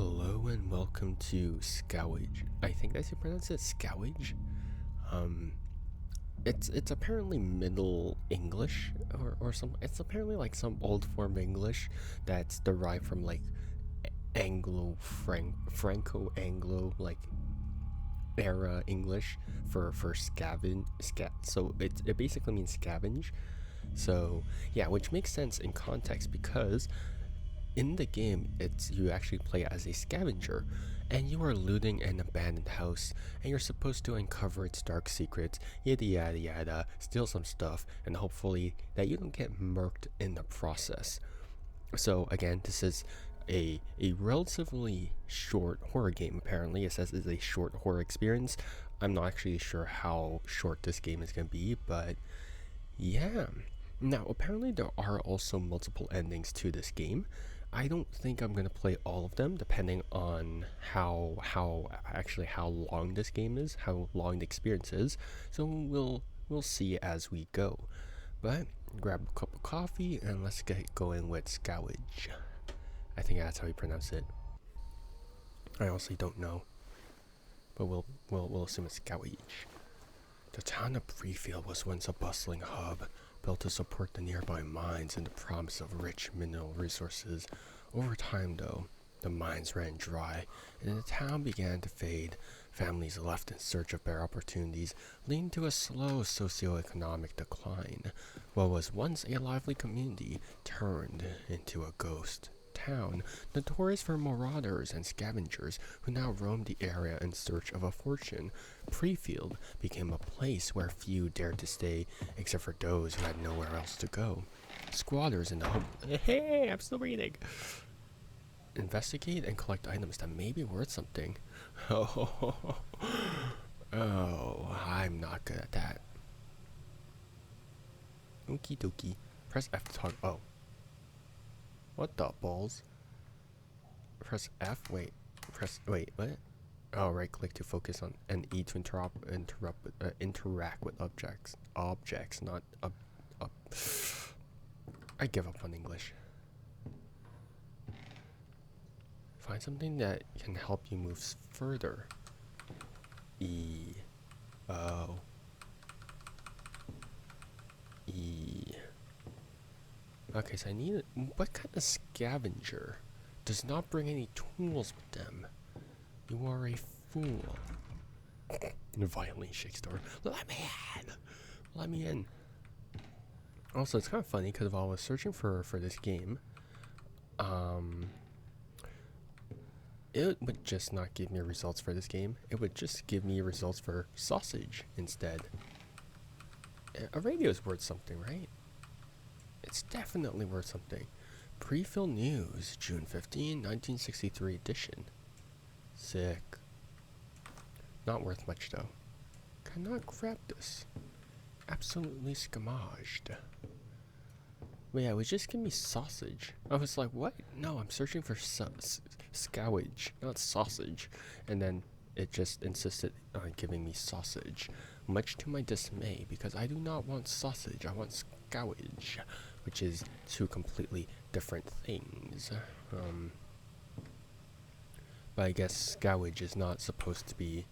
Hello and welcome to Scauage. I think that's how you pronounce it, Scauage. Um, it's apparently Middle English or some. It's apparently like some old form of English that's derived from like Franco-Anglo like era English for So it basically means scavenge. So yeah, which makes sense in context because in the game, you actually play as a scavenger, and you are looting an abandoned house, and you're supposed to uncover its dark secrets, yada yada yada, steal some stuff, and hopefully that you don't get murked in the process. So again, this is a relatively short horror game. Apparently, it says it's a short horror experience. I'm not actually sure how short this game is gonna be, but yeah. Now, apparently, there are also multiple endings to this game. I don't think I'm gonna play all of them, depending on how long this game is, how long the experience is. So we'll see as we go. But grab a cup of coffee and let's get going with Scouage. I think that's how you pronounce it. I honestly don't know, but we'll assume it's Scouage. The town of Prefield was once a bustling hub, built to support the nearby mines and the promise of rich mineral resources. Over time, though, the mines ran dry, and the town began to fade. Families left in search of better opportunities, leading to a slow socioeconomic decline. What was once a lively community turned into a ghost town, notorious for marauders and scavengers who now roamed the area in search of a fortune. Prefield became a place where few dared to stay, except for those who had nowhere else to go. Squatters in the hope. Hey, I'm still reading. Investigate and collect items that may be worth something. Oh, I'm not good at that. Okie dokie. Press F to talk. Oh. What the balls? Press F? Wait. What? Oh, right click to focus on, and E to interact with objects, not I give up on English. Find something that can help you move further. E. Oh. E. Okay, so I need what kind of scavenger does not bring any tools with them? You are a fool. Violently shakes door. Let me in! Let me in. Also, it's kind of funny because while I was searching for this game, it would just not give me results for this game. It would just give me results for sausage instead. A radio is worth something, right? It's definitely worth something. Pre-fill news, June 15, 1963 edition. Sick. Not worth much though. Cannot grab this. Absolutely scamaged. But yeah, it would just give me sausage. I was like, what? No, I'm searching for scouage, not sausage. And then it just insisted on giving me sausage. Much to my dismay, because I do not want sausage, I want scouage, which is two completely different things. But I guess scouage is not supposed to be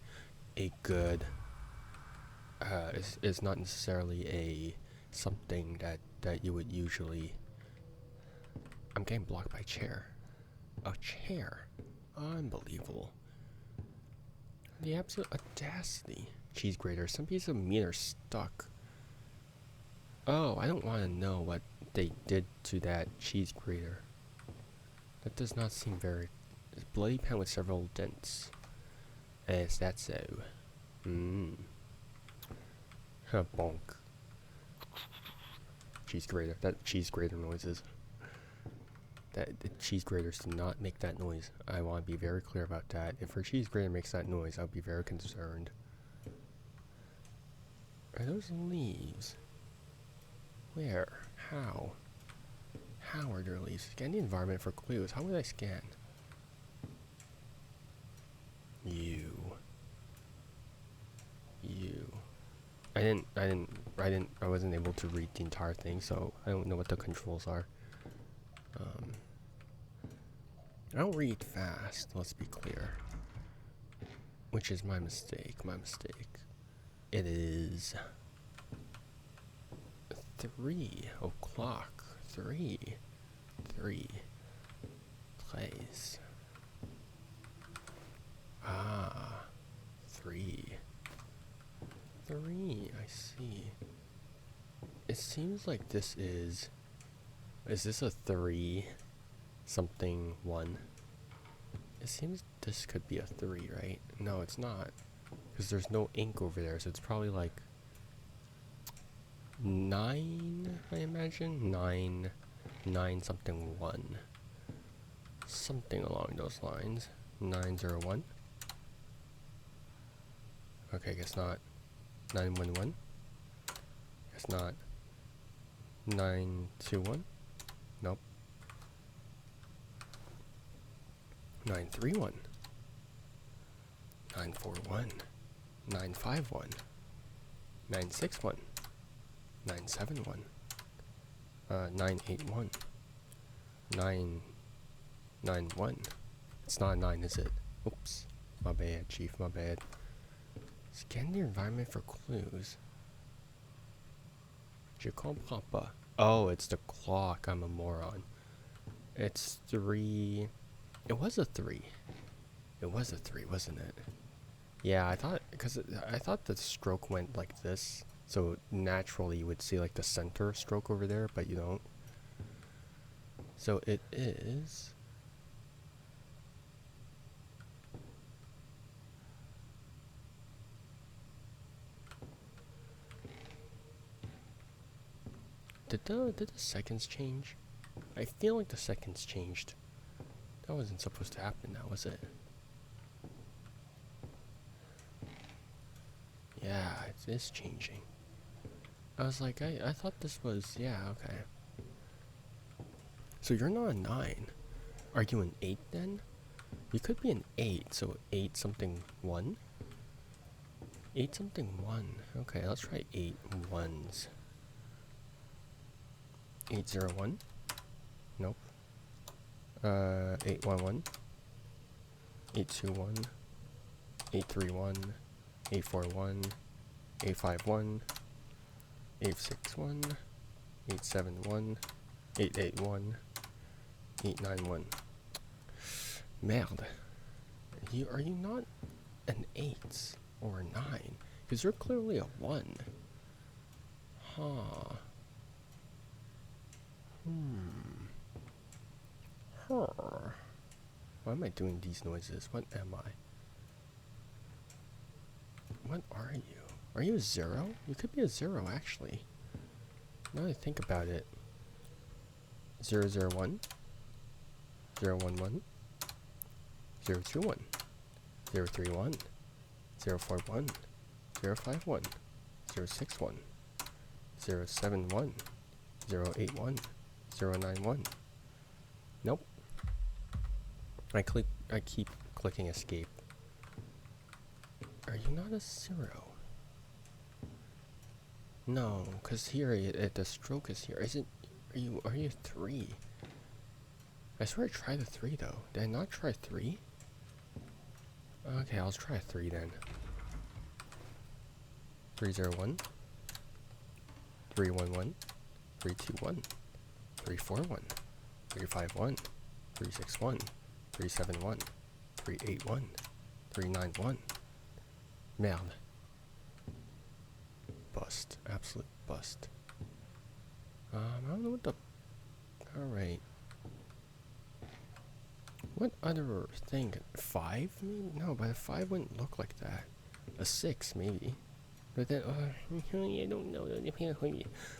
a good, is not necessarily a something that you would usually. I'm getting blocked by chair. A chair. Unbelievable. The absolute audacity. Cheese grater. Some piece of meat are stuck. Oh, I don't want to know what they did to that cheese grater. That does not seem very. It's a bloody pan with several dents. Is that so? Bonk. Cheese grater. That cheese grater noises. That the cheese graters do not make that noise. I want to be very clear about that. If her cheese grater makes that noise, I'll be very concerned. Are those leaves? Where? How? How are there leaves? Scan the environment for clues. How would I scan? You. I wasn't able to read the entire thing, so I don't know what the controls are. I don't read fast, let's be clear. Which is my mistake, It is 3 o'clock. 3 plays. Ah, 3. I see. It seems like this is this a 3 something 1? It seems this could be a 3, right? No, it's not. Because there's no ink over there, so it's probably like 9, I imagine? 9 something 1. Something along those lines. 901. Okay, guess not. 911. Guess not. 921. Nope. 931. 941. 951. 961. 971. 981. 991. It's not 9, is it? Oops. My bad, Chief, my bad. Scan the environment for clues. Je comprends pas. Oh, it's the clock. I'm a moron. It's 3. It was a 3. It was a 3, wasn't it? Yeah, I thought, I thought the stroke went like this. So naturally you would see like the center stroke over there, but you don't. So it is... Did the seconds change? I feel like the seconds changed. That wasn't supposed to happen now, was it? Yeah, it is changing. I was like, I thought this was, yeah, okay. So you're not a 9. Are you an 8 then? You could be an 8, so 8 something 1? 8 something 1. Okay, let's try 8 ones. 801? Nope. 811? 821? 831? 841? 851? 861? 871? 881? 891. Merde. Are you not an 8 or a 9? Because you're clearly a 1. Huh. Huh. Why am I doing these noises? What am I? What are you? Are you a 0? You could be a 0, actually. Now that I think about it. 001, 011, 021, 031, 041, 051, 061, 071, 081, 091. Nope. I keep clicking escape. Are you not a 0? No, because here the stroke is here. Isn't are you 3? I swear I tried the 3 though. Did I not try 3? Okay, I'll try 3 then. 301, 311, 321, 341, 351, 361, 371, 381, 391. Merde. Bust. Absolute bust. I don't know what the... Alright. What other thing? 5 maybe? No, but a 5 wouldn't look like that. A 6 maybe. But then, I don't know.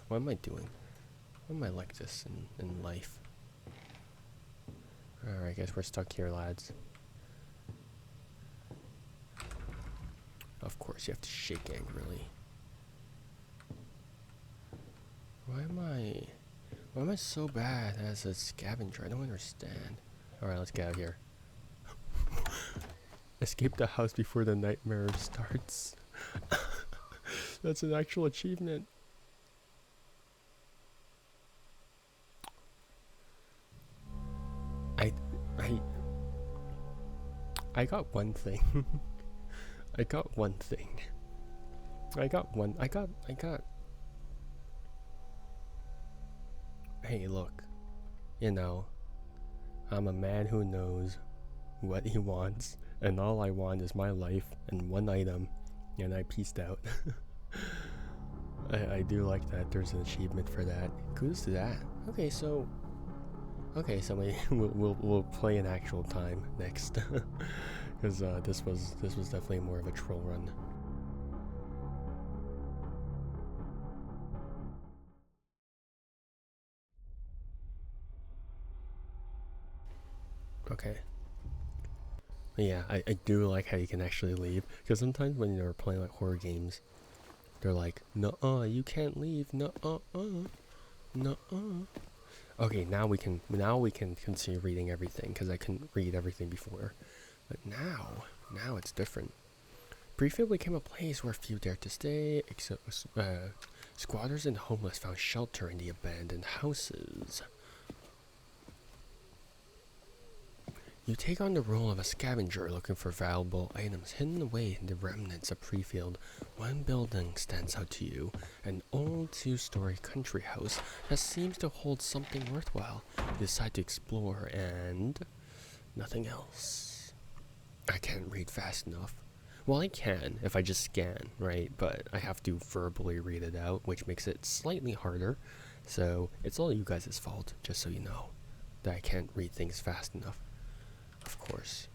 What am I doing? Why am I like this in life? Alright, guess we're stuck here, lads. Of course, you have to shake angrily. Why am I so bad as a scavenger? I don't understand. Alright, let's get out of here. Escape the house before the nightmare starts. That's an actual achievement. I got one thing. I got one thing. I got. Hey, look. You know, I'm a man who knows what he wants, and all I want is my life and one item, and I pieced out. I do like that. There's an achievement for that. Kudos to that. Okay, so we'll play in actual time next, because this was definitely more of a troll run. Okay. Yeah, I do like how you can actually leave, because sometimes when you're playing like horror games, they're like, "No, you can't leave. No, no." Okay, now we can continue reading everything, because I couldn't read everything before, but now it's different. Briefly became a place where few dared to stay, except squatters and homeless found shelter in the abandoned houses. You take on the role of a scavenger looking for valuable items hidden away in the remnants of Prefield. One building stands out to you, an old two-story country house that seems to hold something worthwhile. You decide to explore and nothing else. I can't read fast enough. Well, I can if I just scan, right? But I have to verbally read it out, which makes it slightly harder. So it's all you guys' fault, just so you know, that I can't read things fast enough. Of course.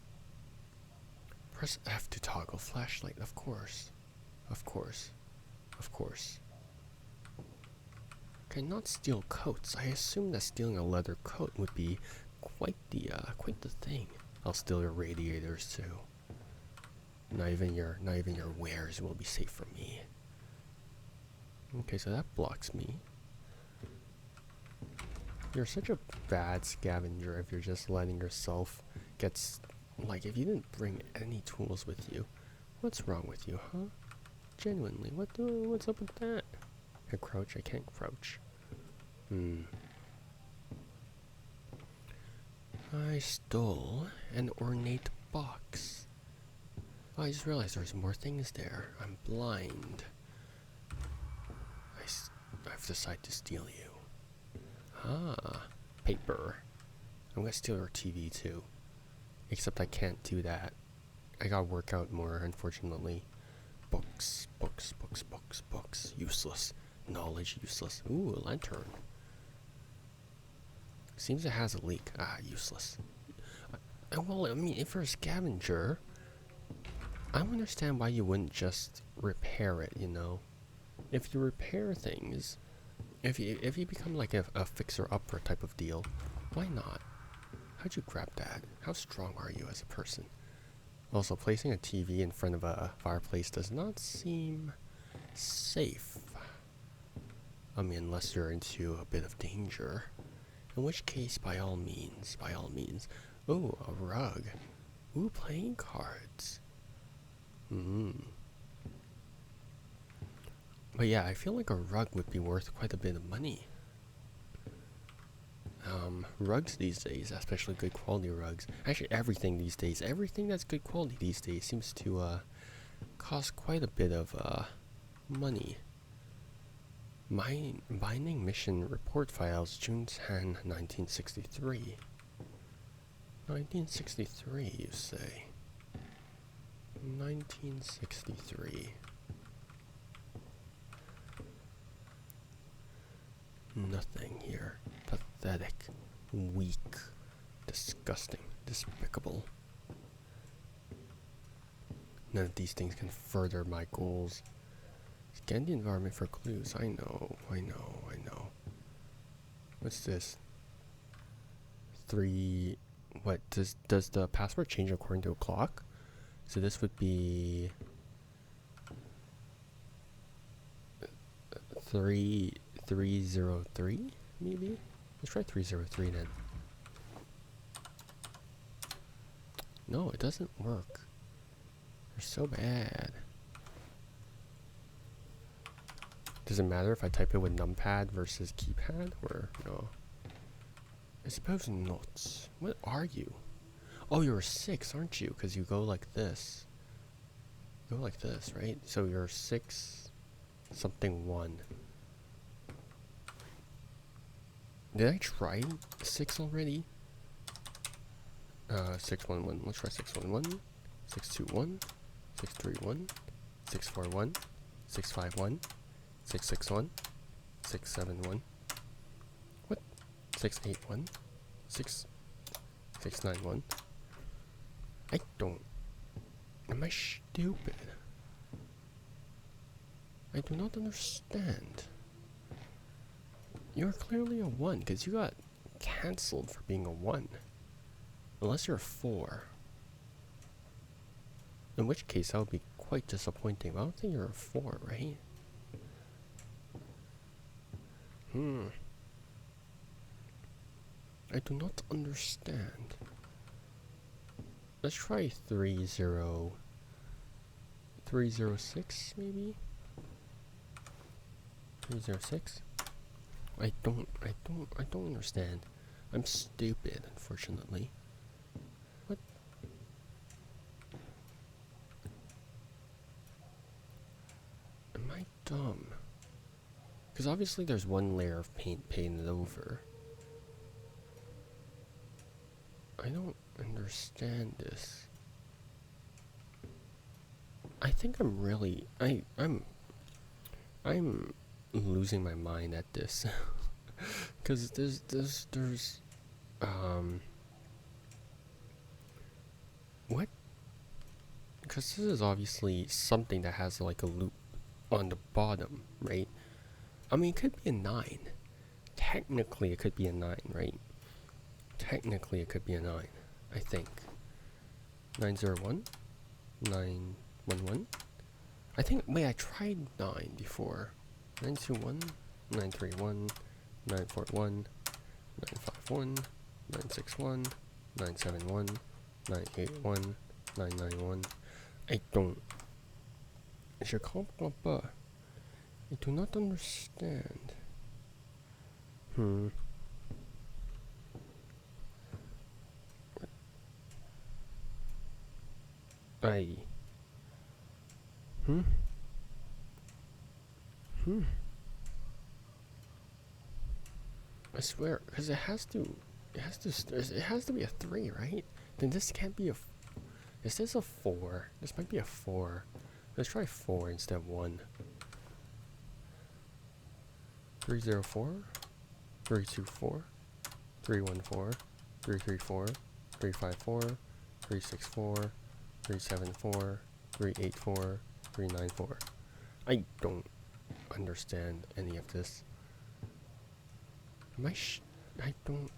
Press F to toggle flashlight. Of course. Of course. Of course. Cannot steal coats. I assume that stealing a leather coat would be quite the thing. I'll steal your radiators too. Not even your wares will be safe from me. Okay, so that blocks me. You're such a bad scavenger if you're just letting yourself get like, if you didn't bring any tools with you. What's wrong with you, huh? Genuinely, what's up with that? I crouch, I can't crouch. I stole an ornate box. Oh, I just realized there's more things there. I'm blind. I've decided to steal you. Ah, paper. I'm gonna steal your TV too. Except I can't do that. I gotta work out more, unfortunately. Books. Useless. Knowledge, useless. Ooh, a lantern. Seems it has a leak. Ah, useless. Well, I mean, if you're a scavenger, I don't understand why you wouldn't just repair it, you know? If you repair things, if you become like a fixer-upper type of deal, why not? How'd you grab that? How strong are you as a person? Also, placing a TV in front of a fireplace does not seem safe. I mean, unless you're into a bit of danger. In which case, by all means. Ooh, a rug. Ooh, playing cards. But yeah, I feel like a rug would be worth quite a bit of money. Rugs these days, especially good quality rugs. Actually, everything these days, everything that's good quality these days seems to cost quite a bit of money. Binding mission report files, June 10, 1963. 1963, you say? 1963. Nothing here. Pathetic. Weak. Disgusting. Despicable. None of these things can further my goals. Scan the environment for clues. I know. What's this? 3... What? Does the password change according to a clock? So this would be... 303, maybe? Let's try 303 then. No, it doesn't work. They're so bad. Does it matter if I type it with numpad versus keypad, or no? I suppose not. What are you? Oh, you're 6, aren't you? Because you go like this. Go like this, right? So you're 6 something 1. Did I try 6 already? 611. Let's try 611. 621. 631. 641. 651. 661. 671. What? 681. 691. I don't. Am I stupid? I do not understand. You're clearly a 1 because you got cancelled for being a 1. Unless you're a 4. In which case that would be quite disappointing. But I don't think you're a 4, right? I do not understand. Let's try 306 maybe? 306? I don't understand. I'm stupid, unfortunately. What? Am I dumb? Because obviously there's one layer of paint painted over. I don't understand this. I think I'm really I'm losing my mind at this. Cause there's what? Because this is obviously something that has like a loop on the bottom, right? I mean, it could be a 9. Technically, it could be a 9, right? Technically, it could be a 9, I think. 901? 911? I think, wait, I tried 9 before. 921? 931? 941? 951? 961? 971? 981? 991? I don't. Je comprends pas. I do not understand. I. I swear, because it has to be a 3, right? Then this can't be a. Is this a 4? This might be a 4. Let's try 4 instead of 1. 304, 324, 314, 334, 354, 364, 374, 384, 394. I don't understand any of this. Am I I don't.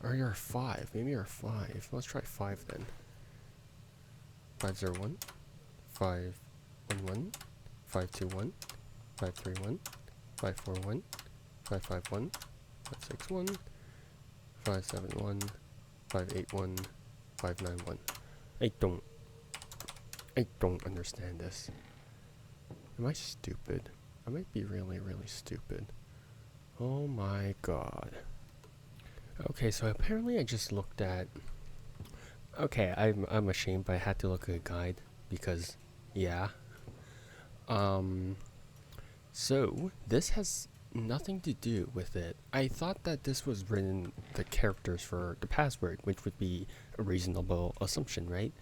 Or you're a 5. Maybe you're a 5. Let's try 5 then. 501, 511, 521, 531, 541, 551, 561, 571, 581, 591. I don't understand this. Am I stupid? I might be really, really stupid. Oh my god. Okay, so apparently I just looked at. Okay, I'm ashamed, but I had to look at a guide because, yeah. So this has nothing to do with it. I thought that this was written the characters for the password, which would be a reasonable assumption, right?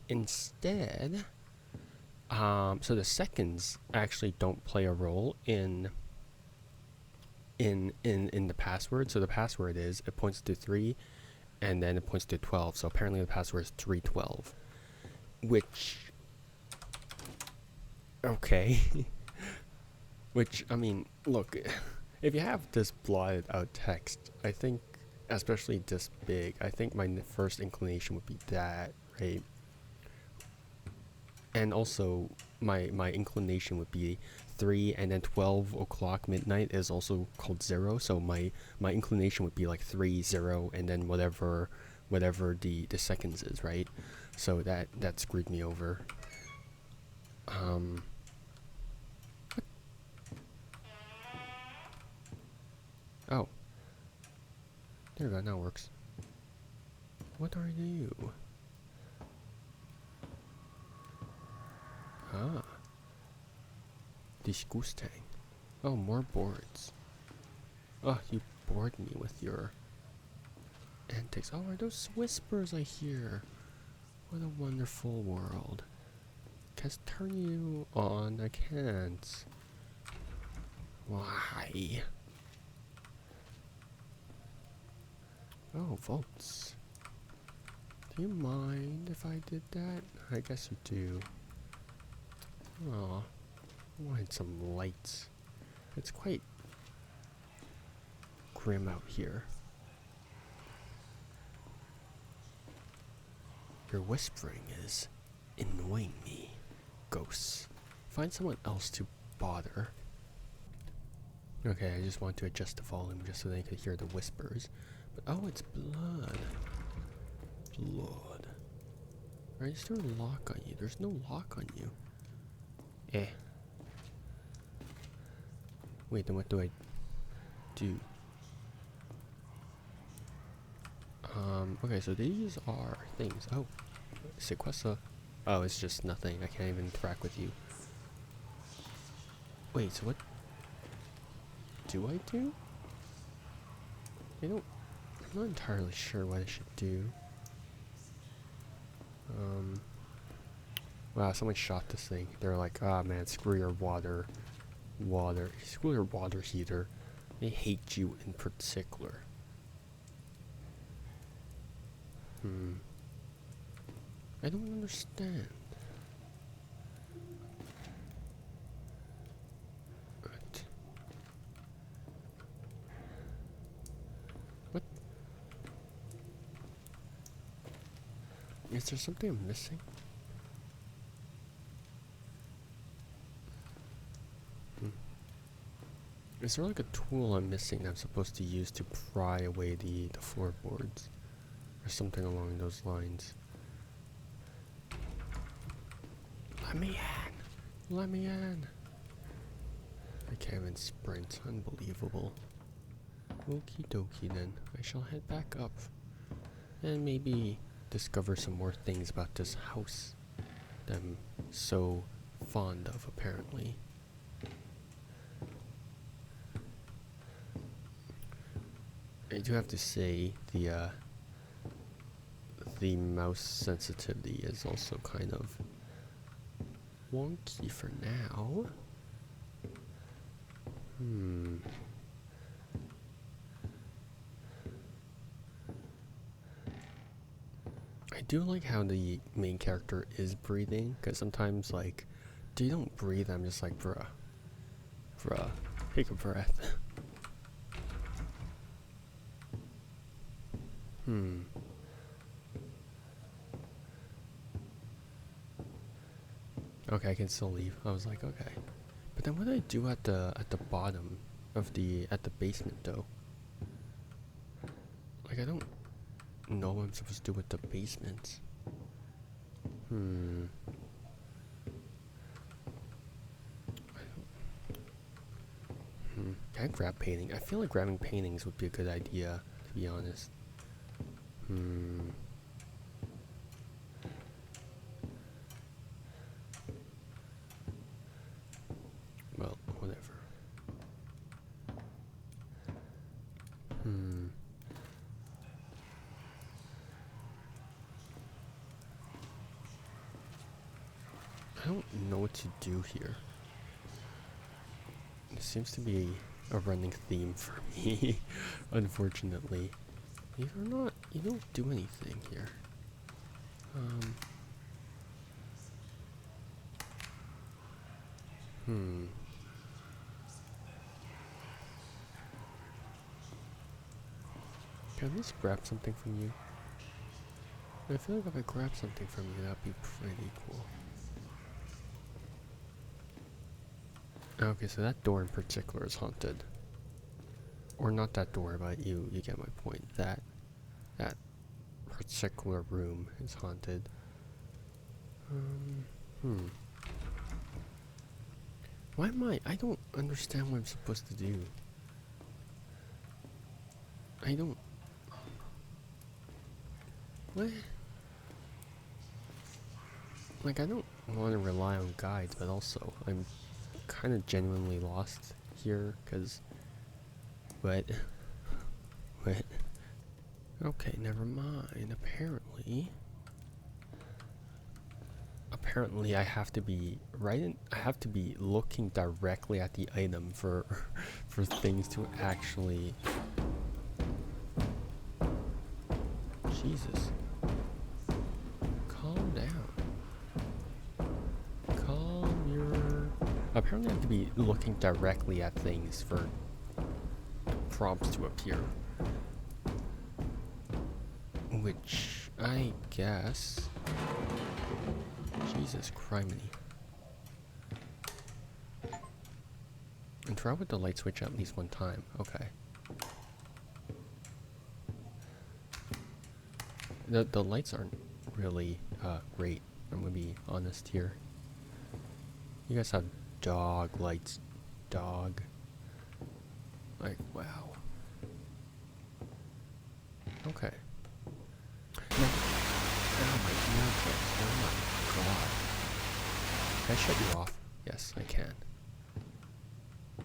Instead, so the seconds actually don't play a role in the password. So the password is, it points to 3 and then it points to 12. So apparently the password is 312, which, okay. Which, I mean, look, if you have this blotted out text, I think, especially this big, I think my first inclination would be that, right? And also, my inclination would be 3, and then 12 o'clock midnight is also called 0, so my inclination would be like 3, 0, and then whatever the seconds is, right? So that screwed me over. Oh, There we go, now it works. What are you? Ah. Disgusting. Oh, more boards. Oh, you bored me with your antics. Oh, are those whispers I hear? What a wonderful world. Can't turn you on, I can't. Why? Oh, votes. Do you mind if I did that? I guess you do. Aw, I wanted some lights. It's quite grim out here. Your whispering is annoying me, ghosts. Find someone else to bother. Okay, I just want to adjust the volume just so they could hear the whispers. But oh, it's blood. Blood. Right, is there a lock on you? There's no lock on you. Eh. Wait, then what do I do? Okay, so these are things. Oh, sequester. Oh, it's just nothing. I can't even interact with you. Wait, so what do I do? I'm not entirely sure what I should do. Wow, someone shot this thing. They're like, ah man, screw your water heater. They hate you in particular. I don't understand. What? Is there something I'm missing? Is there like a tool I'm missing that I'm supposed to use to pry away the floorboards? Or something along those lines? Let me in! Let me in! I can't even sprint. Unbelievable. Okie dokie then. I shall head back up. And maybe discover some more things about this house that I'm so fond of, apparently. I do have to say the mouse sensitivity is also kind of wonky for now. I do like how the main character is breathing, because sometimes like they don't breathe. I'm just like, bruh, take a breath. Okay, I can still leave. I was like, okay. But then what do I do at the bottom of the basement though? Like I don't know what I'm supposed to do with the basement. Can I grab painting? I feel like grabbing paintings would be a good idea, to be honest. Well, whatever. I don't know what to do here. It seems to be a running theme for me, unfortunately. You don't do anything here. Can I at least grab something from you? I feel like if I grab something from you, that'd be pretty cool. Okay, so that door in particular is haunted. Or not that door, but you get my point. That particular room is haunted. Why am I don't understand what I'm supposed to do. I don't What? Like, I don't want to rely on guides, but also I'm kind of genuinely lost here, because... What? What? Okay, never mind. Apparently I have to be I have to be looking directly at the item for for things to actually... Jesus. Calm down. Calm your... Apparently I have to be looking directly at things for prompts to appear. Which, I guess... Jesus criminy. Interact with the light switch at least one time. Okay. The lights aren't really great. I'm gonna be honest here. You guys have dog lights. Dog. Like, wow. Okay. Oh my eardrums. Oh my god. Can I shut you off? Yes, I can.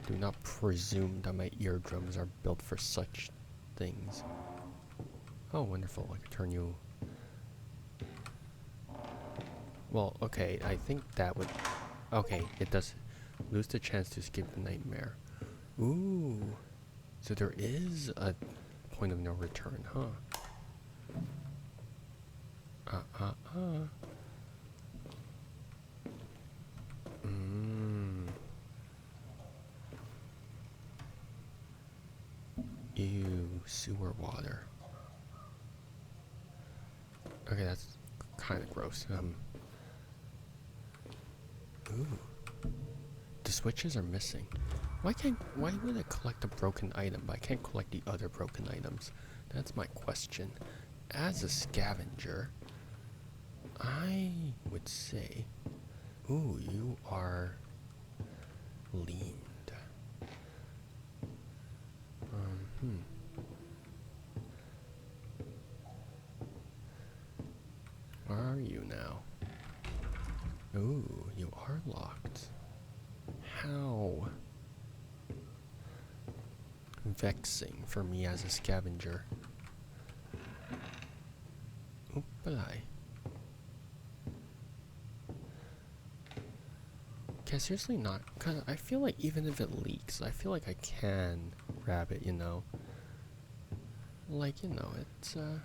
Do not presume that my eardrums are built for such things. Oh, wonderful. I can turn you... Well, okay, I think that would... Okay, it does lose the chance to escape the nightmare. Ooh. So there is a point of no return, huh? Ew, sewer water. Okay, that's kind of gross. Ooh. The switches are missing. Why would I collect a broken item, but I can't collect the other broken items? That's my question. As a scavenger, I would say, ooh, you are leaned. Where are you now? Ooh, you are locked. How vexing for me as a scavenger. Oopalai. Okay, seriously not. Cause I feel like even if it leaks, I feel like I can grab it, you know. Like, you know, it's I'm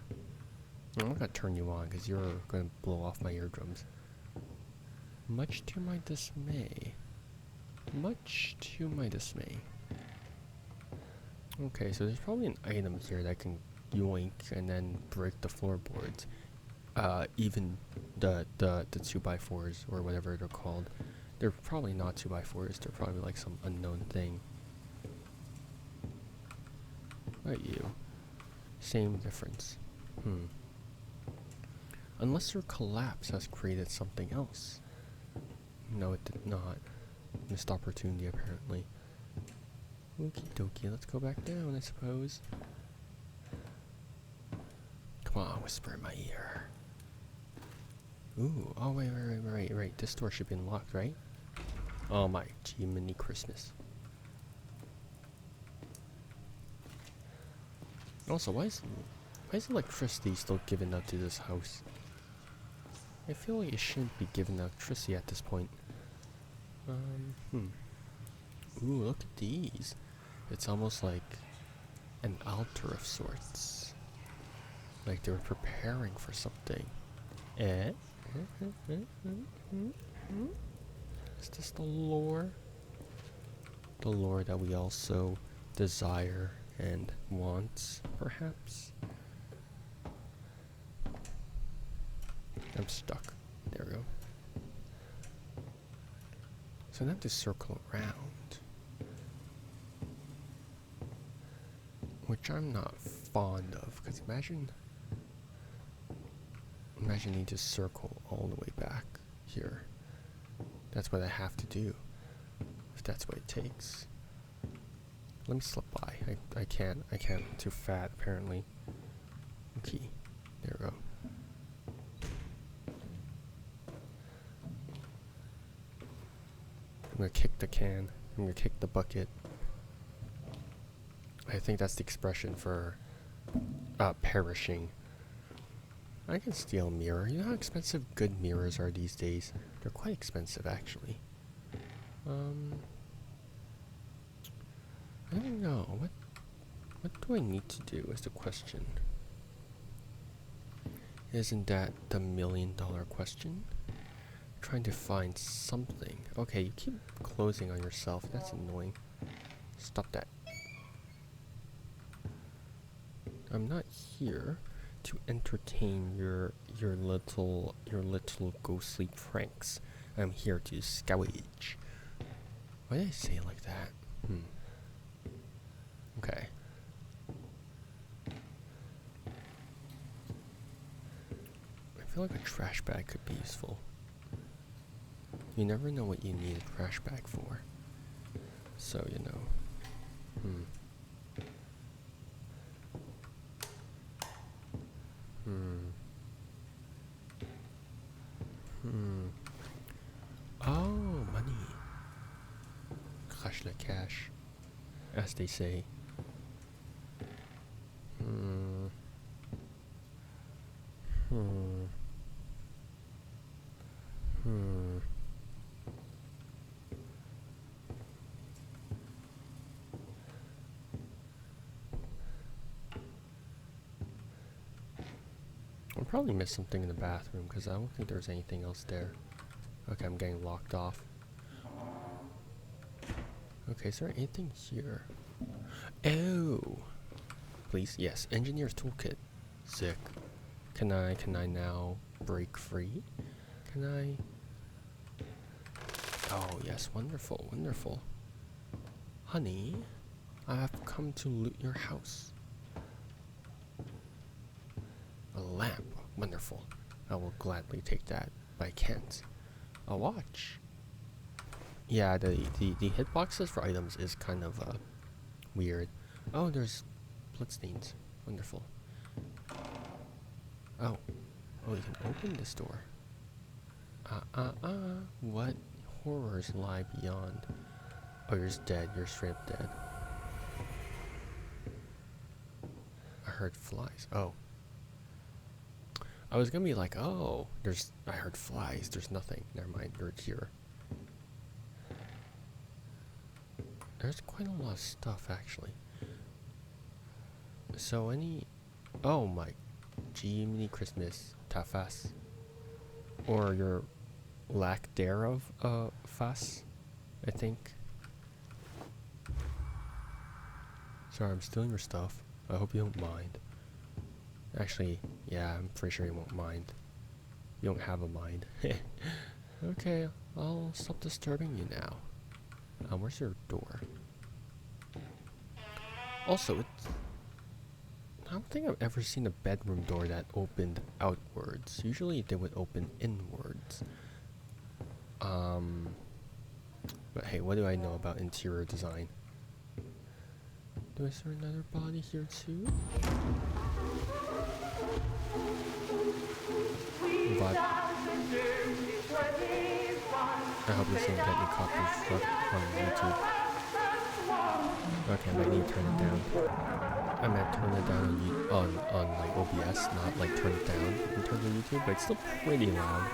not gonna turn you on because you're gonna blow off my eardrums. Much to my dismay. Much to my dismay. Okay, so there's probably an item here that can yoink and then break the floorboards. Even the 2x4s or whatever they're called. They're probably not 2x4s, they're probably like some unknown thing. What about you? Same difference. Unless your collapse has created something else. No, it did not. Missed opportunity, apparently. Okie dokie, let's go back down, I suppose. Come on, whisper in my ear. Ooh, oh wait. This door should be unlocked, right? Oh my Jiminy Christmas. Also, why is electricity still given out to this house? I feel like it shouldn't be given electricity at this point. Ooh, look at these. It's almost like an altar of sorts. Like they were preparing for something. Is this the lore? The lore that we also desire and want, perhaps? I'm stuck. There we go. So I have to circle around. Which I'm not fond of, because imagine you to circle all the way back here. That's what I have to do, if that's what it takes. Let me slip by. I can't. I'm too fat, apparently. Okay, there we go. gonna kick the can. I'm gonna kick the bucket. I think that's the expression for perishing. I can steal a mirror. You know how expensive good mirrors are these days? They're quite expensive, actually. I don't know. What do I need to do is the question. Isn't that the $1,000,000 question? Trying to find something. Okay, you keep closing on yourself. That's annoying. Stop that. I'm not here to entertain your little ghostly pranks. I'm here to scouage. Why did I say it like that? Okay. I feel like a trash bag could be useful. You never know what you need a trash bag for. So, you know. Oh, money. Cash le cash, as they say. I'll probably miss something in the bathroom because I don't think there's anything else there. Okay, I'm getting locked off. Okay, is there anything here? Oh! Please, yes, engineer's toolkit. Sick. Can I now break free? Can I? Oh, yes, wonderful, wonderful. Honey, I have come to loot your house. A lamp, wonderful. I will gladly take that, but I can't. A watch. Yeah, the hitboxes for items is kind of weird. Oh, there's bloodstains. Wonderful. Oh, you can open this door. What horrors lie beyond? Oh, you're just dead. You're straight up dead. I heard flies. Oh. I was gonna be like, oh, I heard flies. There's nothing. Never mind. You're here. There's quite a lot of stuff, actually. So oh my, Jiminy Christmas, Tafas, or your lack thereof, fuss, I think. Sorry, I'm stealing your stuff. I hope you don't mind. Actually, yeah, I'm pretty sure you won't mind. You don't have a mind. Okay, I'll stop disturbing you now. Where's your door? Also, I don't think I've ever seen a bedroom door that opened outwards. Usually they would open inwards. But hey, what do I know about interior design? Is there another body here too? But I hope this doesn't get me copyright on YouTube. Okay, I might need to turn it down. I might turn it down on like OBS, not like turn it down in terms of YouTube, but it's still pretty loud.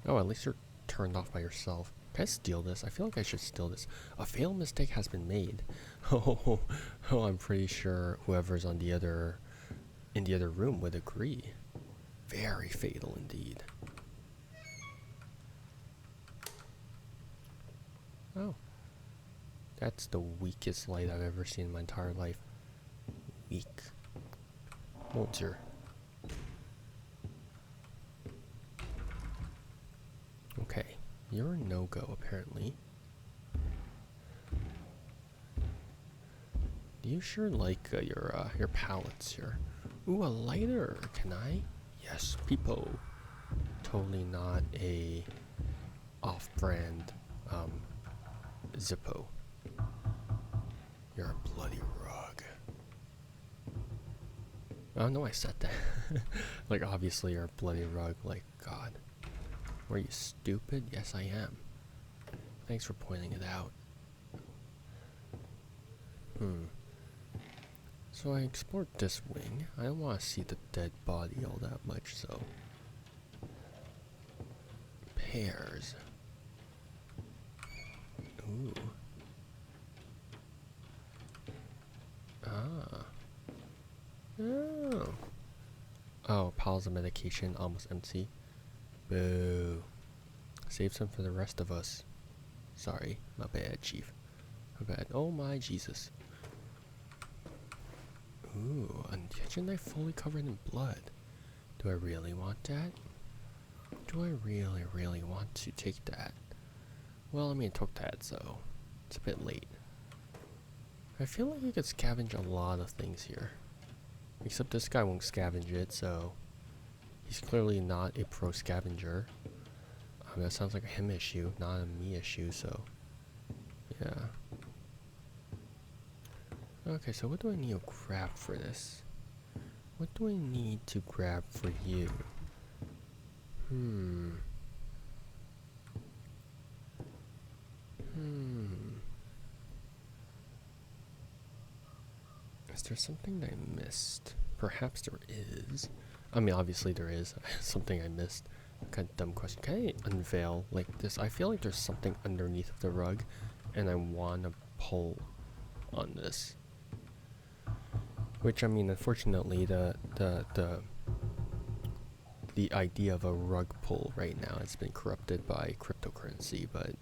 Oh, at least you're turned off by yourself. Can I steal this? I feel like I should steal this. A fatal mistake has been made. Oh, I'm pretty sure whoever's in the other room would agree. Very fatal indeed. Oh. That's the weakest light I've ever seen in my entire life. Weak. Molter. Okay. You're a no-go, apparently. Do you sure like your palettes here? Ooh, a lighter. Can I? Yes, Peepo. Totally not a off-brand Zippo. You're a bloody rug. Oh no, I said that. Like, obviously, you're a bloody rug. Like, God. Were you stupid? Yes, I am. Thanks for pointing it out. So I explored this wing. I don't want to see the dead body all that much, so. Pears. Ooh. Ah. Oh. Oh, piles of medication almost empty. Boo. Save some for the rest of us. Sorry, my bad, Chief. My bad. Oh my Jesus. Ooh, a kitchen knife fully covered in blood. Do I really want that? Do I really, really want to take that? Well, I mean, I took that, so it's a bit late. I feel like you could scavenge a lot of things here. Except this guy won't scavenge it, so he's clearly not a pro scavenger. That sounds like a him issue, not a me issue, so yeah. Okay, so what do I need to grab for this? What do I need to grab for you? Is there something that I missed? Perhaps there is. I mean, obviously there is. Something I missed. Kind of dumb question. Can I unveil like this? I feel like there's something underneath the rug, and I want to pull on this. Which, I mean, unfortunately, the idea of a rug pull right now has been corrupted by cryptocurrency, but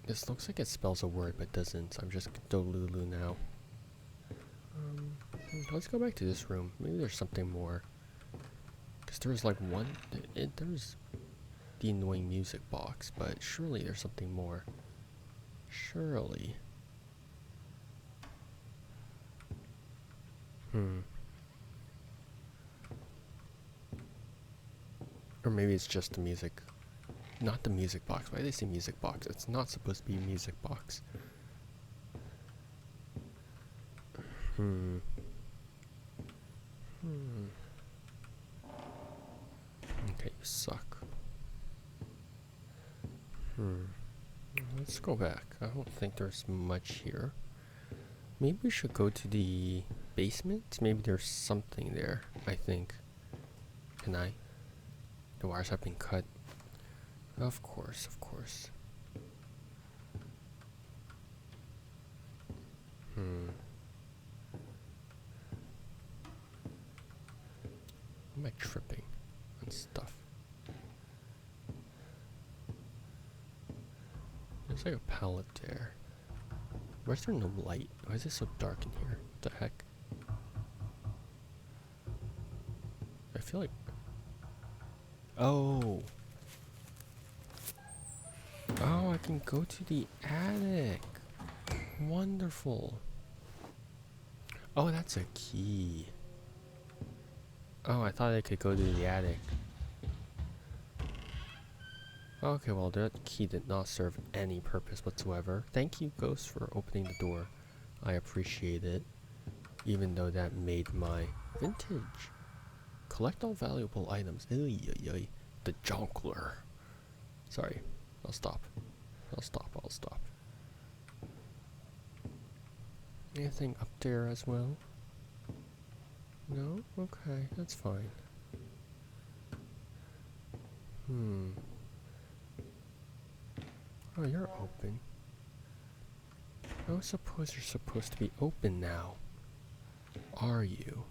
this looks like it spells a word but doesn't, so I'm just Dolulu now. Let's go back to this room. Maybe there's something more. Because there's like one, there's the annoying music box, but surely there's something more. Surely. Or maybe it's just the music. Not the music box. Why do they say music box? It's not supposed to be a music box. Okay, you suck. Let's go back. I don't think there's much here. Maybe we should go to the basement? Maybe there's something there, I think. Can I? The wires have been cut. Of course, of course. Am I tripping on stuff? There's like a pallet there. Why is there no light? Why is it so dark in here? What the heck? I feel like... Oh! Oh, I can go to the attic! Wonderful! Oh, that's a key. Oh, I thought I could go to the attic. Okay, well, that key did not serve any purpose whatsoever. Thank you, Ghost, for opening the door. I appreciate it. Even though that made my vintage. Collect all valuable items. The Jonkler. Sorry. I'll stop. I'll stop. Anything up there as well? No? Okay, that's fine. Oh, you're open. I suppose you're supposed to be open now. Are you?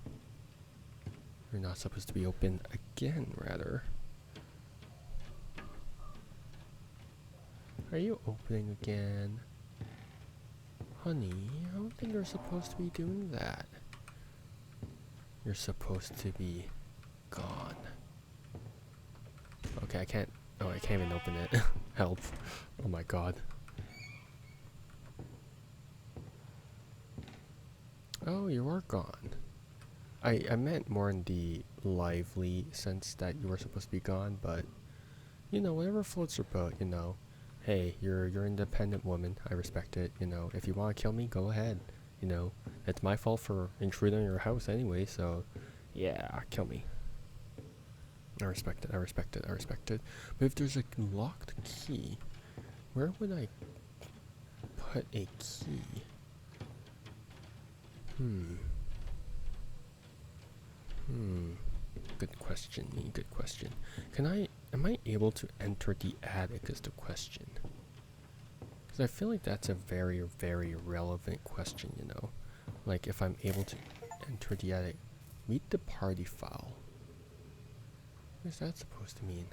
You're not supposed to be open again, rather. Are you opening again? Honey, I don't think you're supposed to be doing that. You're supposed to be gone. Okay, I can't. Oh, I can't even open it. Help. Oh my god. Oh, you are gone. I meant more in the lively sense that you were supposed to be gone, but you know, whatever floats your boat, you know. Hey, you're an independent woman. I respect it, you know. If you want to kill me, go ahead. You know, it's my fault for intruding on your house anyway. So, yeah, kill me. I respect it. I respect it. I respect it. But if there's a locked key, where would I put a key? Good question, good question. Am I able to enter the attic is the question. Because I feel like that's a very, very relevant question, you know. Like, if I'm able to enter the attic, meet the party file. What is that supposed to mean?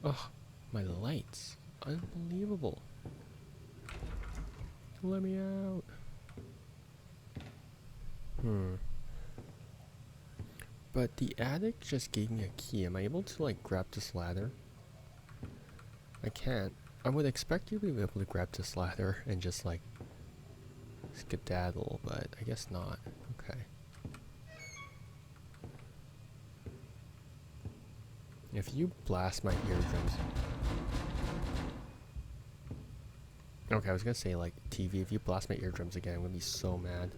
Ugh, my lights. Unbelievable. Let me out. But the attic just gave me a key. Am I able to, like, grab this ladder? I can't. I would expect you to be able to grab this ladder and just, like, skedaddle, but I guess not. Okay. If you blast my eardrums... Okay, I was gonna say, like, TV, if you blast my eardrums again, I'm gonna be so mad.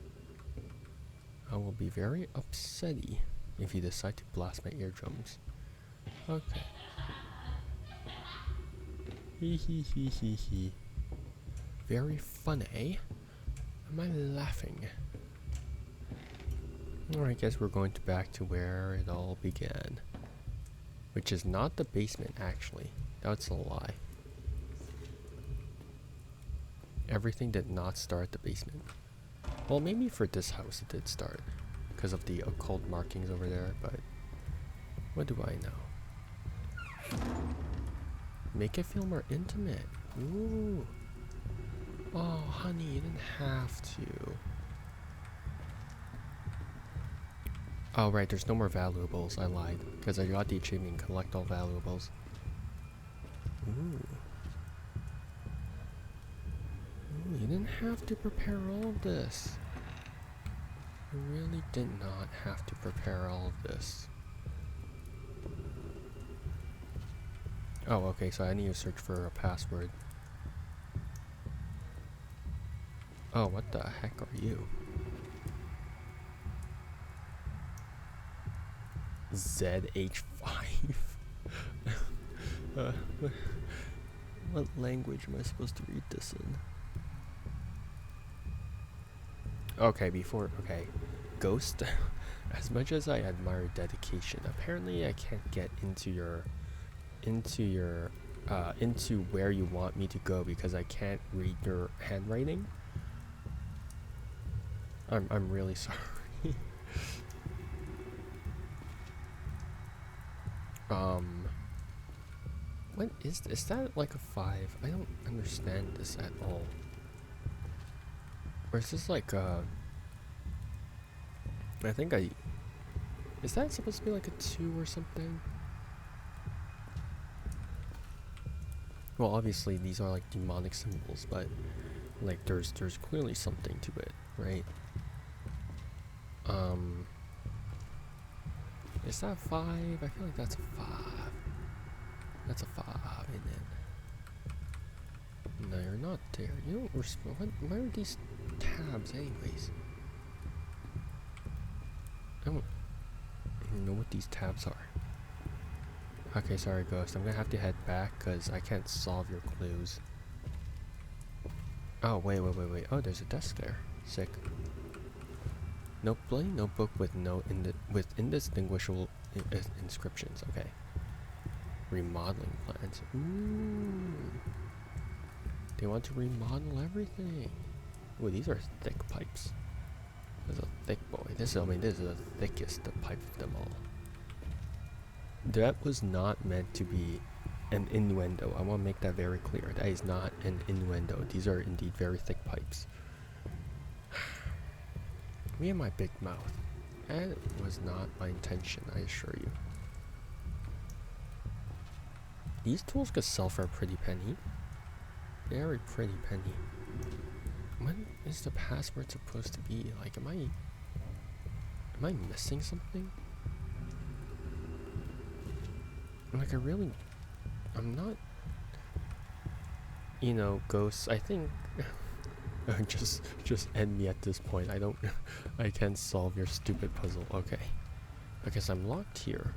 I will be very upsetty if you decide to blast my eardrums. Okay. Hee hee hee hee hee. Very funny. Am I laughing? Alright, guess we're going back to where it all began. Which is not the basement, actually. That's a lie. Everything did not start at the basement. Well, maybe for this house it did start. Because of the occult markings over there, but... what do I know? Make it feel more intimate. Ooh. Oh, honey, you didn't have to. Oh, right, there's no more valuables. I lied. Because I got the achievement, collect all valuables. Ooh. Ooh, you didn't have to prepare all of this. You really did not have to prepare all of this. Oh, okay, so I need to search for a password. Oh, what the heck are you? ZH5? What language am I supposed to read this in? Okay, okay. Ghost. As much as I admire dedication, apparently I can't get into where you want me to go because I can't read your handwriting. I'm really sorry. What is this? Is that like a 5? I don't understand this at all. Or is this like a... is that supposed to be like a 2 or something? Well, obviously these are like demonic symbols, but like there's clearly something to it, right? Is that 5? I feel like that's a 5. That's a 5, isn't it? No, you're not there. You don't respond. Why are these tabs anyways? I don't even know what these tabs are. Okay, sorry, Ghost. I'm gonna have to head back because I can't solve your clues. Oh, wait. Oh, there's a desk there. Sick. Nope, bloody notebook with with indistinguishable inscriptions. Okay. Remodeling plans. Ooh. They want to remodel everything. Ooh, these are thick pipes. This is a thick boy. This is the thickest pipe of them all. That was not meant to be an innuendo. I want to make that very clear. That is not an innuendo. These are indeed very thick pipes. Me and my big mouth. That was not my intention, I assure you. These tools could sell for a pretty penny. Very pretty penny. What is the password supposed to be? Like, am I missing something? Like, I'm not, you know, ghosts. I think Just end me at this point. I don't, I can't solve your stupid puzzle. Okay. I guess I'm locked here.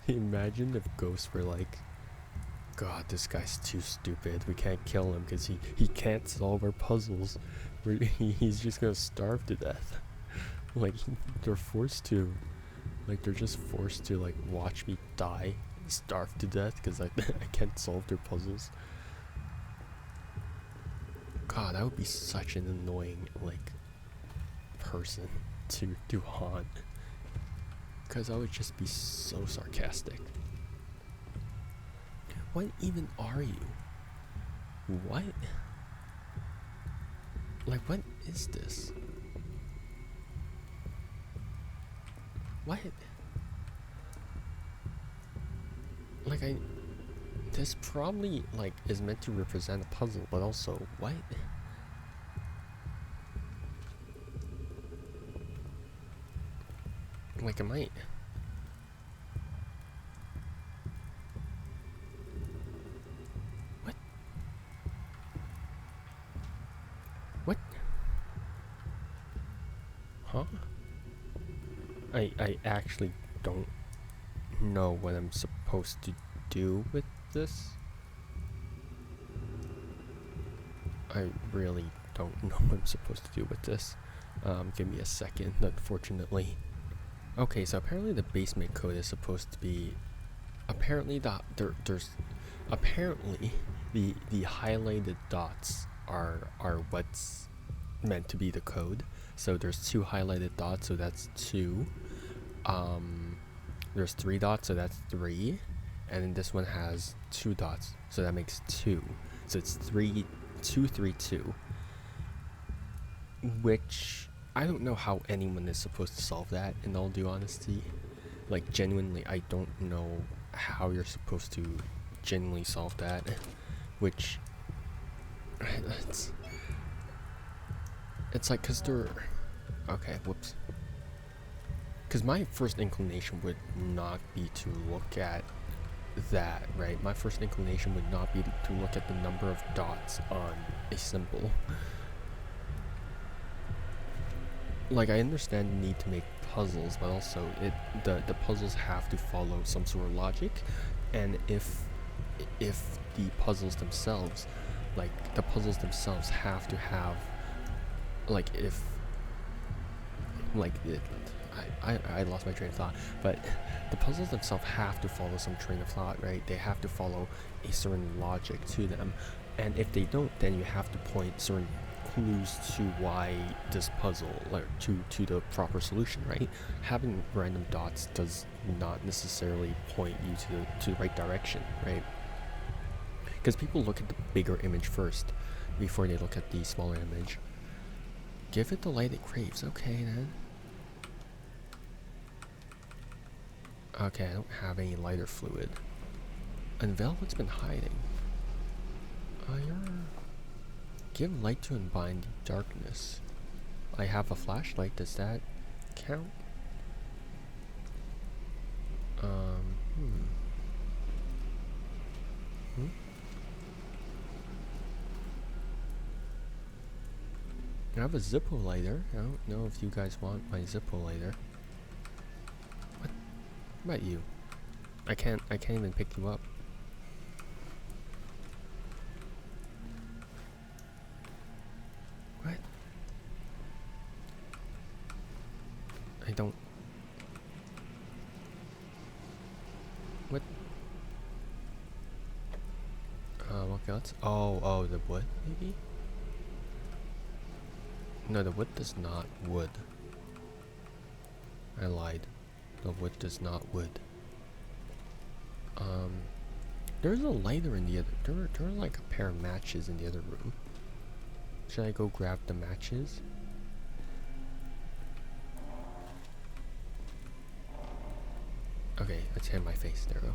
Imagine if ghosts were like, God, this guy's too stupid. We can't kill him because he can't solve our puzzles. He's just gonna starve to death. Like, they're forced to. Like, they're just forced to, like, watch me die, starve to death because I can't solve their puzzles. God, that would be such an annoying, like, person to haunt. Because I would just be so sarcastic. What even are you? What? Like, what is this? What? Like, this probably, like, is meant to represent a puzzle, but also, what? Like, am I... What? What? Huh? I actually don't know what I'm supposed to do with this. I really don't know what I'm supposed to do with this. Give me a second, unfortunately. Okay, so apparently the basement code is supposed to be... Apparently there's... Apparently the highlighted dots are what's meant to be the code. So there's 2 highlighted dots, so that's 2. There's 3 dots, so that's 3. And then this one has 2 dots, so that makes 2. So it's 3, 2, 3, 2. Which, I don't know how anyone is supposed to solve that, in all due honesty. Like, genuinely, I don't know how you're supposed to genuinely solve that. Which, it's like, cause they're... Okay, whoops. Because my first inclination would not be to look at that, right? My first inclination would not be to look at the number of dots on a symbol. Like, I understand the need to make puzzles, but also the puzzles have to follow some sort of logic, and if the puzzles themselves, like, the puzzles themselves have to have, like, if, like, I lost my train of thought, but the puzzles themselves have to follow some train of thought, right? They have to follow a certain logic to them, and if they don't, then you have to point certain clues to why this puzzle, like, to the proper solution, right? Having random dots does not necessarily point you to the right direction, right? Because people look at the bigger image first before they look at the smaller image. Give it the light it craves. Okay, then. Okay, I don't have any lighter fluid. Unveil what's been hiding. Give light to unbind darkness. I have a flashlight. Does that count? I have a Zippo lighter. I don't know if you guys want my Zippo lighter. What about you? I can't even pick you up. What? I don't... What? What else? Oh, the wood, maybe? No, the wood does not wood. I lied. The wood does not wood. There's a lighter in the other... There are like a pair of matches in the other room. Should I go grab the matches? Okay, let's hit my face. There we go.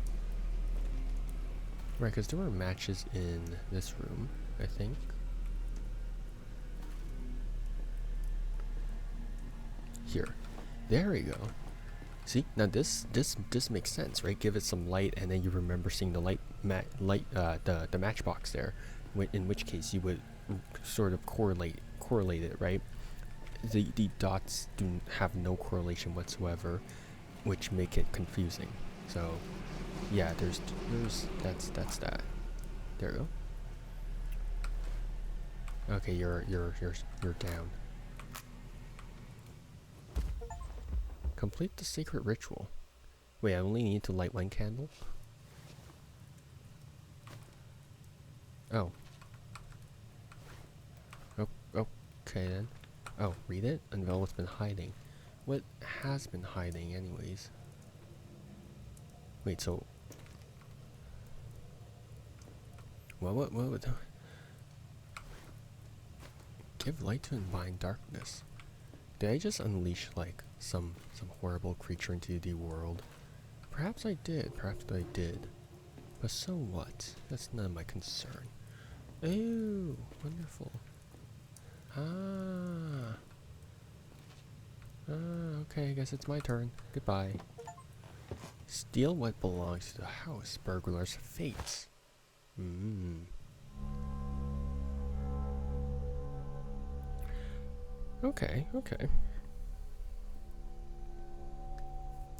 Right, because there were matches in this room, I think. Here. There we go. See, now this makes sense, right? Give it some light, and then you remember seeing the the matchbox there, in which case you would sort of correlate it, right? The dots do have no correlation whatsoever, which make it confusing. So, yeah, there's that's that. There you go. Okay, you're down. Complete the sacred ritual. Wait, I only need to light one candle? Oh. Oh, okay then. Oh, read it? Unveil what's been hiding. What has been hiding anyways? Wait, so... What? Give light to unbind darkness. Did I just unleash, like, some horrible creature into the world? Perhaps I did. But so what? That's none of my concern. Ew, wonderful. Okay, I guess it's my turn. Goodbye. Steal what belongs to the house. Burglar's fate. Okay.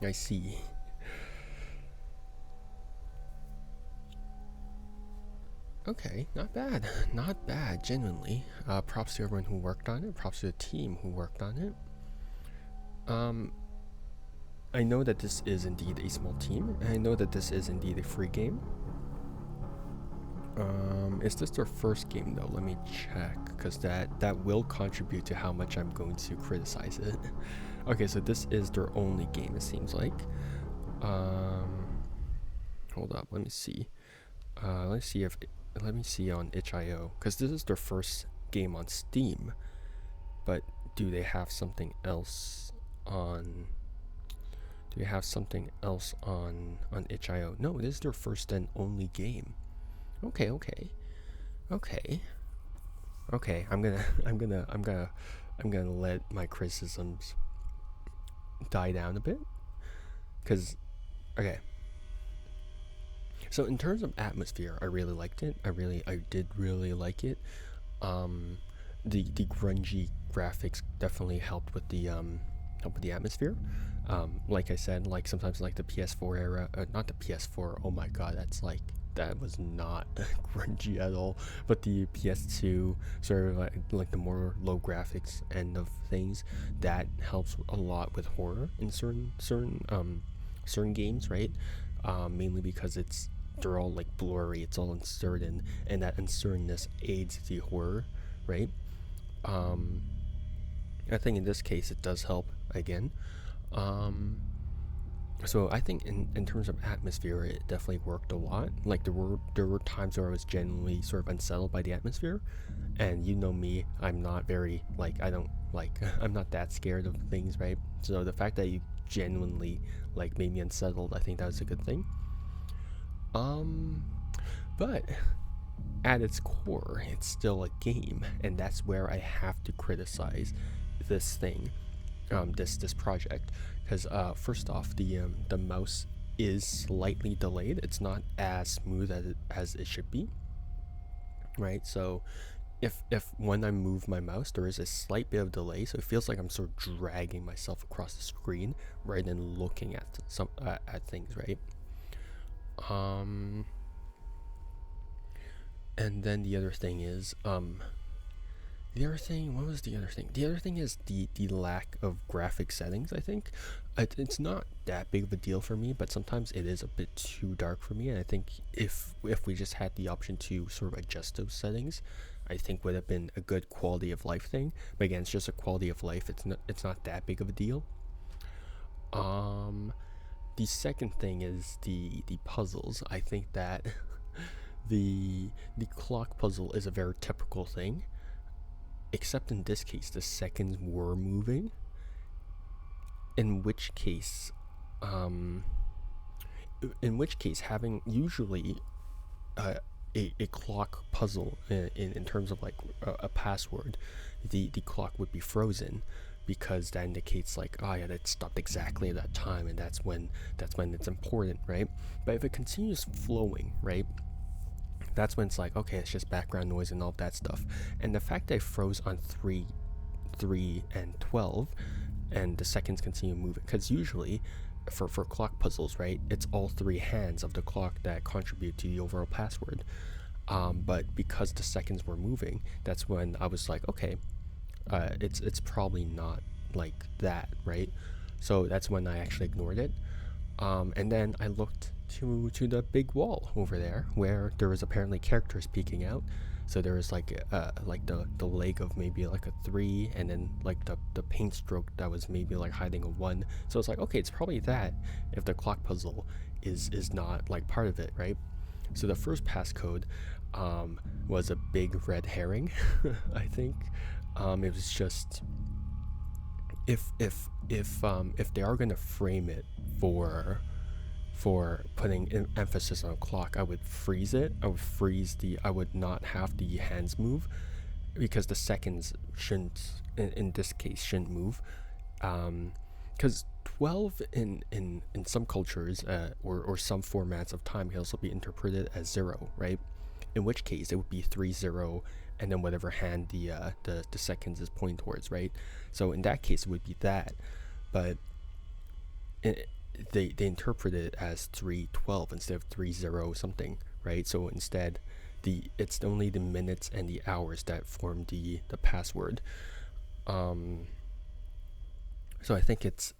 I see. Okay, not bad. Not bad, genuinely. Props to everyone who worked on it. Props to the team who worked on it. I know that this is indeed a small team, and I know that this is indeed a free game. Is this their first game though? Let me check, because that will contribute to how much I'm going to criticize it. Okay, so this is their only game, it seems like. Hold up, let me see. Let me see on itch.io, because this is their first game on Steam. But do they have something else on? Do they have something else on itch.io? No, it is their first and only game. Okay. I'm gonna let my criticisms die down a bit, because okay. So in terms of atmosphere, I really liked it. I did really like it. The grungy graphics definitely helped with the atmosphere. Like I said, like sometimes like the PS4 era, not the PS4. Oh my god, that was not grungy at all. But the PS2, sort of like the more low graphics end of things, that helps a lot with horror in certain games, right? Mainly because they're all like blurry, it's all uncertain, and that uncertainness aids the horror, right? I think in this case it does help again. So I think in terms of atmosphere, it definitely worked a lot. Like there were times where I was genuinely sort of unsettled by the atmosphere, and you know me, I'm not very I'm not that scared of things, right? So the fact that you genuinely like made me unsettled, I think that was a good thing. But at its core, it's still a game, and that's where I have to criticize this thing, this project, because first off, the mouse is slightly delayed. It's not as smooth as it should be, right? So if when I move my mouse, there is a slight bit of delay, so it feels like I'm sort of dragging myself across the screen rather than looking at at things, right? And then the other thing is, what was the other thing? The other thing is the lack of graphic settings, I think. It's not that big of a deal for me, but sometimes it is a bit too dark for me, and I think if we just had the option to sort of adjust those settings, I think would have been a good quality of life thing. But again, it's just a quality of life. It's not that big of a deal. The second thing is the puzzles. I think that the clock puzzle is a very typical thing, except in this case the seconds were moving, in which case having usually a clock puzzle in terms of like a password, the clock would be frozen because that indicates like, oh yeah, that stopped exactly at that time, and that's when it's important, right? But if it continues flowing, right, that's when it's like, okay, it's just background noise and all that stuff. And the fact that it froze on 3, 3, and 12, and the seconds continue moving, because usually for clock puzzles, right, it's all 3 hands of the clock that contribute to the overall password. But because the seconds were moving, that's when I was like, okay, it's probably not like that, right? So that's when I actually ignored it. And then I looked to the big wall over there where there was apparently characters peeking out. So there was like the leg of maybe like a 3, and then like the paint stroke that was maybe like hiding a 1. So it's like, okay, it's probably that if the clock puzzle is not like part of it, right? So the first passcode was a big red herring. I think it was just, if they are gonna frame it for putting emphasis on a clock, I would freeze it. I would not have the hands move, because the seconds shouldn't, in this case, shouldn't move. Because 12 in some cultures or some formats of time can also be interpreted as 0, right? In which case it would be 3, 0, and then whatever hand the seconds is pointing towards, right? So in that case it would be that, but they interpret it as 312 instead of 30 something, right? So instead it's only the minutes and the hours that form the password. So I think it's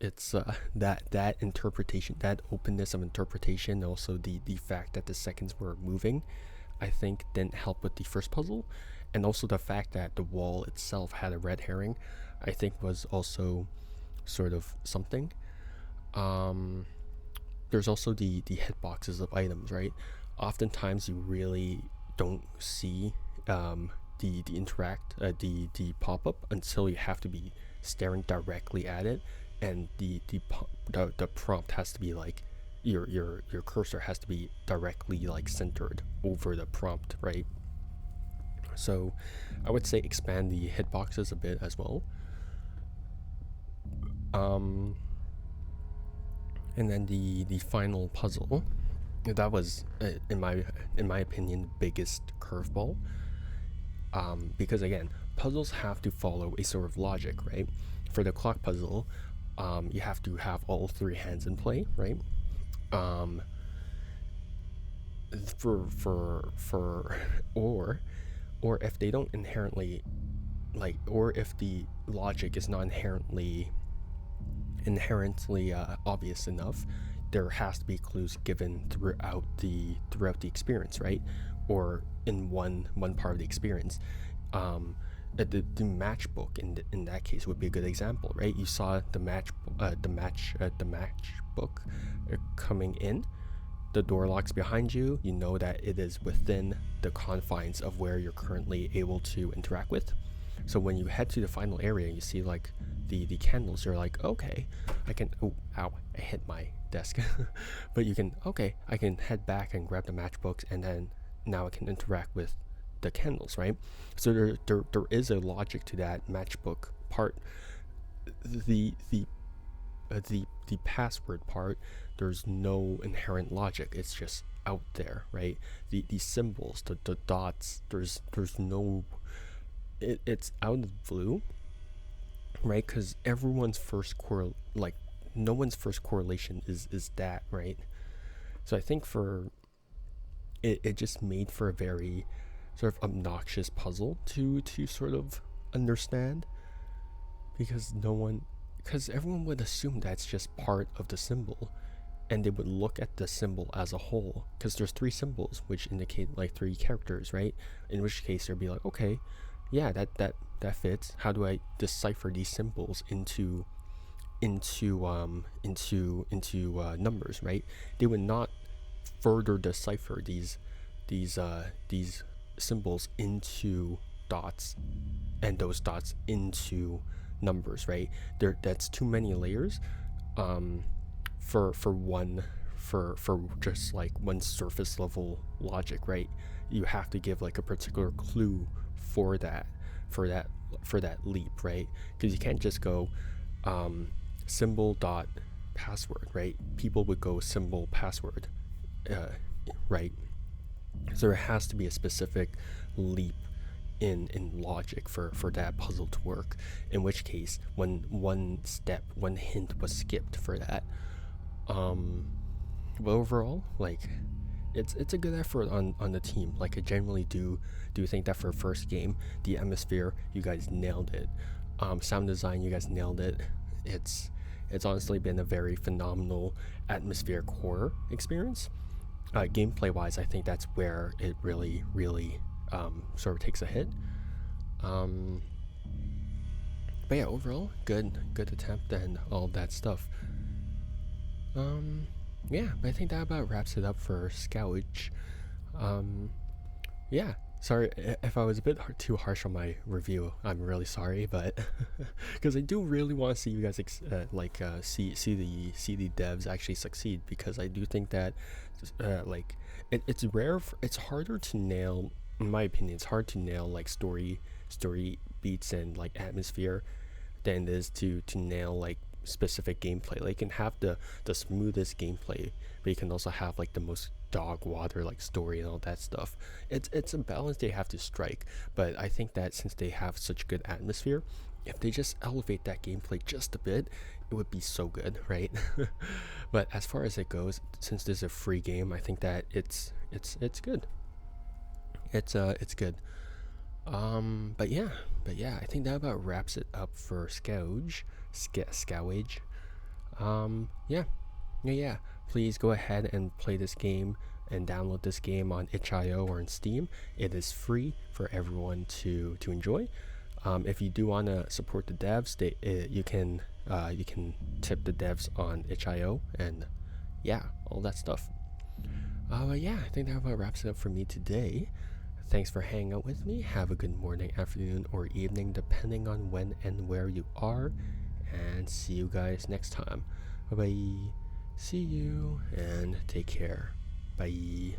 that interpretation, that openness of interpretation, also the fact that the seconds were moving, I think didn't help with the first puzzle. And also the fact that the wall itself had a red herring, I think was also sort of something. There's also the hitboxes of items, right? Oftentimes you really don't see the pop-up until you have to be staring directly at it, and the prompt has to be like, your cursor has to be directly like centered over the prompt, right? So I would say expand the hitboxes a bit as well. And then the final puzzle, that was in my opinion the biggest curveball, because again, puzzles have to follow a sort of logic, right? For the clock puzzle, you have to have all 3 hands in play, right? Or if they don't inherently, like, or if the logic is not inherently obvious enough, there has to be clues given throughout the experience, right? Or in one part of the experience. The matchbook in that case would be a good example, right? You saw the matchbook coming in, the door locks behind you, you know that it is within the confines of where you're currently able to interact with. So when you head to the final area, you see like the candles, you're like, okay, I can, oh, ow, I hit my desk. But you can, okay, I can head back and grab the matchbooks, and then now I can interact with the candles, right? So there is a logic to that matchbook part. The password part, there's no inherent logic. It's just out there, right? The symbols, the dots, there's no, it's out of the blue, right? Because everyone's first no one's first correlation is that, right? So I think it just made for a very sort of obnoxious puzzle to sort of understand, because everyone would assume that's just part of the symbol, and they would look at the symbol as a whole, because there's 3 symbols which indicate like 3 characters, right? In which case they'd be like, okay, yeah, that fits. How do I decipher these symbols into numbers, right? They would not further decipher these symbols into dots, and those dots into numbers, right? That's too many layers for just like one surface level logic, right? You have to give like a particular clue for that leap, right? Because you can't just go symbol dot password, right? People would go symbol password, right? So there has to be a specific leap in logic for that puzzle to work, in which case when one hint was skipped for that, but overall, like, it's a good effort on the team. Like, I generally do think that for first game, the atmosphere, you guys nailed it. Sound design, you guys nailed it. It's honestly been a very phenomenal atmospheric horror experience. Gameplay wise, I think that's where it really sort of takes a hit. But yeah, overall, good attempt and all that stuff. Yeah, but I think that about wraps it up for Scouage. Yeah, sorry if I was a bit too harsh on my review. I'm really sorry, but because I do really want to see you guys see the devs actually succeed, because I do think that it's rare. It's harder to nail, in my opinion. It's hard to nail like story beats and like atmosphere than it is to nail like specific gameplay. Like, you can have the smoothest gameplay, but you can also have like the most dog water like story and all that stuff. It's a balance they have to strike, but I think that since they have such good atmosphere, if they just elevate that gameplay just a bit, it would be so good, right? But as far as it goes, since this is a free game, I think that it's good. It's good. But yeah, I think that about wraps it up for Scouage. Yeah. Please go ahead and play this game and download this game on itch.io or on Steam. It is free for everyone to enjoy. If you do want to support the devs, you can tip the devs on itch.io, and yeah, all that stuff. Yeah, I think that about wraps it up for me today. Thanks for hanging out with me. Have a good morning, afternoon, or evening, depending on when and where you are. And see you guys next time. Bye bye. See you and take care. Bye.